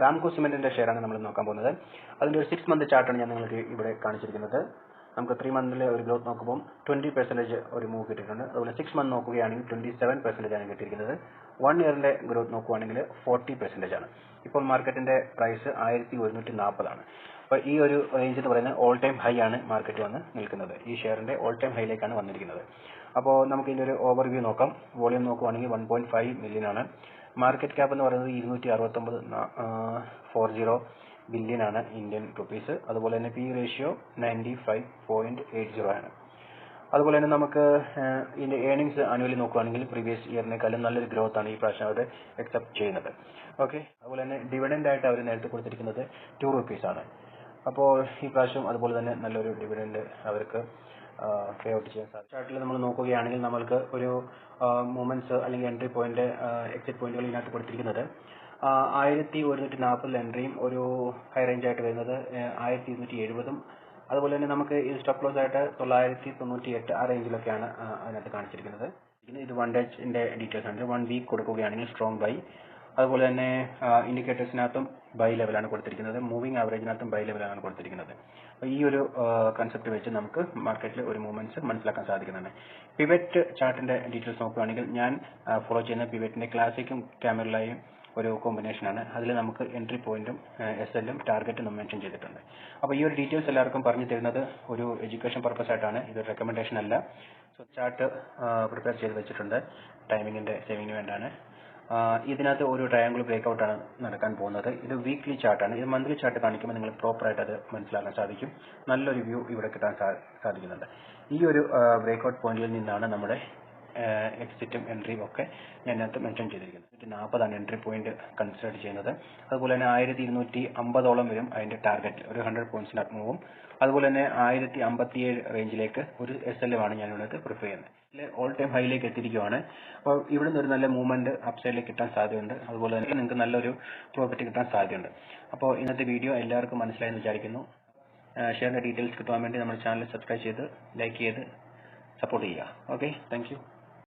റാംകോ സിമെന്റിന്റെ ഷെയറാണ് നമ്മൾ നോക്കാൻ പോകുന്നത്. അതിന്റെ ഒരു 6 മന്ത് ചാർട്ടാണ് ഞാൻ നിങ്ങൾക്ക് ഇവിടെ കാണിച്ചിരിക്കുന്നത്. നമുക്ക് 3 മന്തിലെ ഒരു ഗ്രോത്ത് നോക്കുമ്പോൾ 20% ഒരു മൂവ് കിട്ടിയിട്ടുണ്ട്. അതുപോലെ 6 മന്ത് നോക്കുകയാണെങ്കിൽ 27% ആണ് കിട്ടിയിരിക്കുന്നത്. 1 ഇയറിന്റെ ഗ്രോത്ത് നോക്കുകയാണെങ്കിൽ 40% ആണ്. ഇപ്പോൾ മാർക്കറ്റിന്റെ പ്രൈസ് 1140 ആണ്. അപ്പോൾ ഈ ഒരു റേഞ്ച് എന്ന് പറയുന്നത് ഓൾ ടൈം ഹൈ ആണ് മാർക്കറ്റ് വന്ന് നിൽക്കുന്നത്. ഈ ഷെയറിന്റെ ഓൾ ടൈം ഹൈയിലേക്കാണ് വന്നിരിക്കുന്നത്. അപ്പോൾ നമുക്ക് ഇതിന്റെ ഒരു ഓവർവ്യൂ നോക്കാം. വോളിയം നോക്കുകയാണെങ്കിൽ 1.5 മില്യൺ ആണ്. മാർക്കറ്റ് ക്യാപ്പ് എന്ന് പറയുന്നത് 269.40 ബില്യൺ ആണ് ഇന്ത്യൻ റുപ്പീസ്. അതുപോലെ തന്നെ പി റേഷ്യോ 95.80 ആണ്. അതുപോലെ തന്നെ നമുക്ക് ഇതിന്റെ ഏർണിംഗ്സ് ആനുവലി നോക്കുകയാണെങ്കിൽ പ്രീവിയസ് ഇയറിനേക്കാളും നല്ലൊരു ഗ്രോത്ത് ആണ് ഈ പ്രാവശ്യം അവർ എക്സെപ്റ്റ് ചെയ്യുന്നത്. ഓക്കെ, അതുപോലെ തന്നെ ഡിവിഡൻഡ് ആയിട്ട് അവർ നേരത്തെ കൊടുത്തിരിക്കുന്നത് 2 റുപ്പീസ് ആണ്. അപ്പോൾ ഈ പ്രാവശ്യം അതുപോലെ തന്നെ നല്ലൊരു ഡിവിഡൻഡ് അവർക്ക് പേ ഔട്ട് ചെയ്യാൻ സാധിക്കും. ചാർട്ടിൽ നമ്മൾ നോക്കുകയാണെങ്കിൽ നമ്മൾക്ക് ഒരു മൂവ്മെന്റ്സ് അല്ലെങ്കിൽ എൻട്രി പോയിന്റ് എക്സിറ്റ് പോയിന്റുകൾ ഇതിനകത്ത് കൊടുത്തിരിക്കുന്നത് 1140 എൻട്രിയും ഒരു ഹൈ റേഞ്ച് ആയിട്ട് വരുന്നത് 1270. അതുപോലെ തന്നെ നമുക്ക് ഈ സ്റ്റോപ്പ് ലോസ് ആയിട്ട് 998 ആ റേഞ്ചിലൊക്കെയാണ് അതിനകത്ത് കാണിച്ചിരിക്കുന്നത്. ഇത് 1 ഡേന്റെ ഡീറ്റെയിൽസ് ആണ്. 1 വീക്ക് കൊടുക്കുകയാണെങ്കിൽ സ്ട്രോങ് ബൈ. അതുപോലെ തന്നെ ഇൻഡിക്കേറ്റേഴ്സിനകത്തും ബൈ ലെവലാണ് കൊടുത്തിരിക്കുന്നത്. മൂവിംഗ് ആവറേജിനകത്തും ബൈ ലെവലാണ് കൊടുത്തിരിക്കുന്നത്. അപ്പോൾ ഈ ഒരു കൺസെപ്റ്റ് വെച്ച് നമുക്ക് മാർക്കറ്റിൽ ഒരു മൂവ്മെന്റ്സ് മനസ്സിലാക്കാൻ സാധിക്കുന്നതാണ്. പിവറ്റ് ചാർട്ടിന്റെ ഡീറ്റെയിൽസ് നോക്കുകയാണെങ്കിൽ ഞാൻ ഫോളോ ചെയ്യുന്ന പിവറ്റിന്റെ ക്ലാസിക്കും ക്യാമറലായും ഒരു കോമ്പിനേഷനാണ്. അതിൽ നമുക്ക് എൻട്രി പോയിന്റും SL-ഉം ടാർഗറ്റും മെൻഷൻ ചെയ്തിട്ടുണ്ട്. അപ്പോൾ ഈ ഒരു ഡീറ്റെയിൽസ് എല്ലാവർക്കും പറഞ്ഞു തരുന്നത് ഒരു എഡ്യൂക്കേഷൻ പർപ്പസ് ആയിട്ടാണ്. ഇതൊരു റെക്കമെൻഡേഷൻ അല്ല. സോ ചാർട്ട് പ്രിപ്പയർ ചെയ്ത് വെച്ചിട്ടുണ്ട്. ടൈമിങ്ങിന്റെ സേവിങ്ങിന് വേണ്ടിയാണ്. ഇതിനകത്ത് ഒരു ട്രയാങ്കിൾ ബ്രേക്ക്ഔട്ട് ആണ് നടക്കാൻ പോകുന്നത്. ഇത് വീക്ക്ലി ചാർട്ടാണ്. ഇത് മന്ത്ലി ചാർട്ട് കാണിക്കുമ്പോൾ നിങ്ങൾ പ്രോപ്പറായിട്ട് അത് മനസ്സിലാക്കാൻ സാധിക്കും. നല്ലൊരു വ്യൂ ഇവിടെ കിട്ടാൻ സാധിക്കുന്നുണ്ട്. ഈ ഒരു ബ്രേക്ക്ഔട്ട് പോയിന്റിൽ നിന്നാണ് നമ്മുടെ എക്സിറ്റും എൻട്രിയും ഒക്കെ ഞാൻ ഇതിനകത്ത് മെൻഷൻ ചെയ്തിരിക്കുന്നത്. 40 എൻട്രി പോയിന്റ് കൺസിഡർ ചെയ്യുന്നത്. അതുപോലെ തന്നെ 1250 വരും അതിന്റെ ടാർഗറ്റ്, ഒരു 100 പോയിന്റ്സിന്റെ മൂവും. അതുപോലെ തന്നെ 1057 റേഞ്ചിലേക്ക് ഒരു SL ആണ് ഞാൻ ഇവിടെ പ്രിഫർ ചെയ്യുന്നത്. ഓൾ ടൈം ഹൈയിലേക്ക് എത്തിയിരിക്കുകയാണ്. അപ്പോൾ ഇവിടെ നിന്ന് ഒരു നല്ല മൂവ്മെന്റ് അപ്സൈഡിലേക്ക് കിട്ടാൻ സാധ്യതയുണ്ട്. അതുപോലെ തന്നെ നിങ്ങൾക്ക് നല്ലൊരു പ്രോഫിറ്റ് കിട്ടാൻ സാധ്യതയുണ്ട്. അപ്പോൾ ഇന്നത്തെ വീഡിയോ എല്ലാവർക്കും മനസ്സിലായെന്ന് വിചാരിക്കുന്നു. ഷെയറിന്റെ ഡീറ്റെയിൽസ് കിട്ടാൻ വേണ്ടി നമ്മുടെ ചാനൽ സബ്സ്ക്രൈബ് ചെയ്ത് ലൈക്ക് ചെയ്ത് സപ്പോർട്ട് ചെയ്യുക. Okay, thank you.